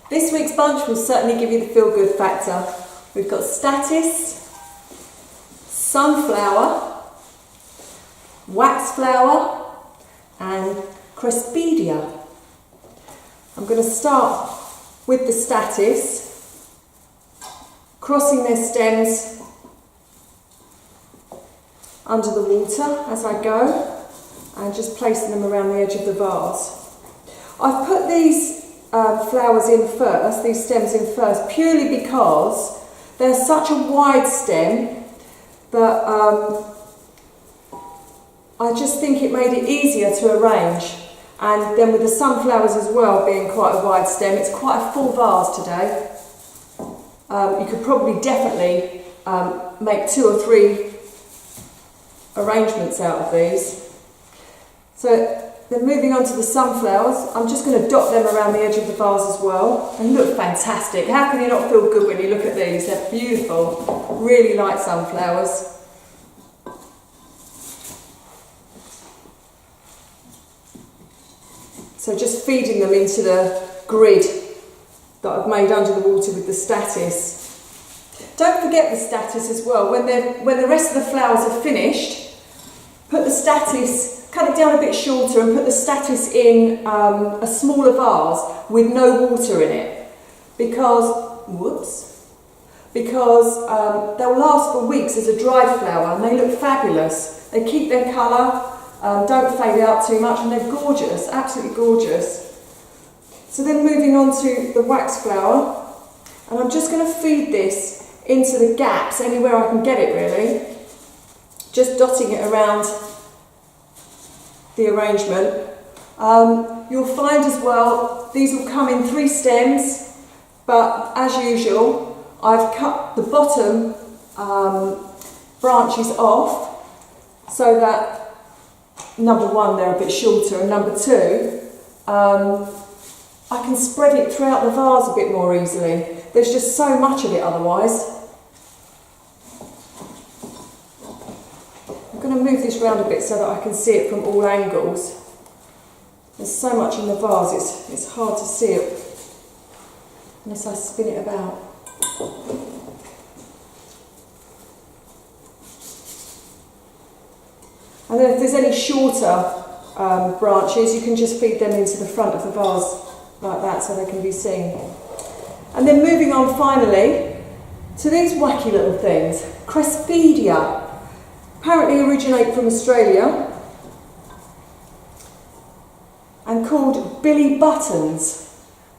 This week's bunch will certainly give you the feel-good factor. We've got statice, sunflower, wax flower and cresspedia. I'm going to start with the statice, crossing their stems under the water as I go and just placing them around the edge of the vase. I've put these flowers in first, these stems in first, purely because they're such a wide stem that I just think it made it easier to arrange. And then with the sunflowers as well being quite a wide stem, it's quite a full vase today. You could probably definitely make 2 or 3 arrangements out of these. So then moving on to the sunflowers, I'm just going to dot them around the edge of the vase as well. They look fantastic. How can you not feel good when you look at these? They're beautiful. Really like sunflowers. So just feeding them into the grid that I've made under the water with the statice. Don't forget the statice as well. When the rest of the flowers are finished, put the statice, cut it down a bit shorter and put the statice in a smaller vase with no water in it. Because they'll last for weeks as a dried flower and they look fabulous. They keep their colour. Don't fade out too much and they're gorgeous, absolutely gorgeous. So then moving on to the wax flower, and I'm just going to feed this into the gaps anywhere I can get it really, just dotting it around the arrangement. You'll find as well these will come in 3 stems, but as usual I've cut the bottom branches off so that number 1, they're a bit shorter, and number 2, I can spread it throughout the vase a bit more easily. There's just so much of it otherwise. I'm going to move this round a bit so that I can see it from all angles. There's so much in the vase, it's hard to see it unless I spin it about. And then if there's any shorter branches, you can just feed them into the front of the vase like that so they can be seen. And then moving on finally to these wacky little things. Cresspedia apparently originate from Australia and called Billy Buttons,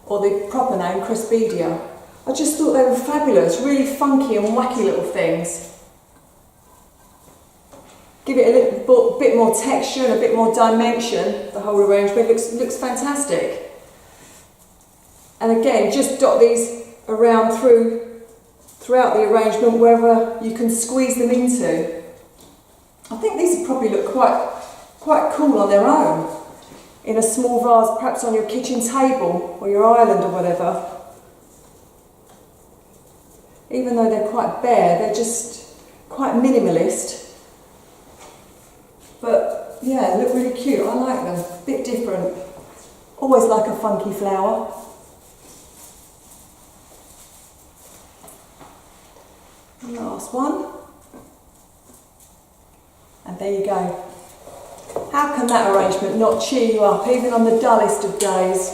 or the proper name Cresspedia. I just thought they were fabulous, really funky and wacky little things. Give it a little bit more texture and a bit more dimension. The whole arrangement looks fantastic. And again, just dot these around throughout the arrangement wherever you can squeeze them into. I think these would probably look quite cool on their own in a small vase, perhaps on your kitchen table or your island or whatever. Even though they're quite bare, they're just quite minimalist. But yeah, look really cute. I like them. A bit different. Always like a funky flower. Last one. And there you go. How can that arrangement not cheer you up, even on the dullest of days?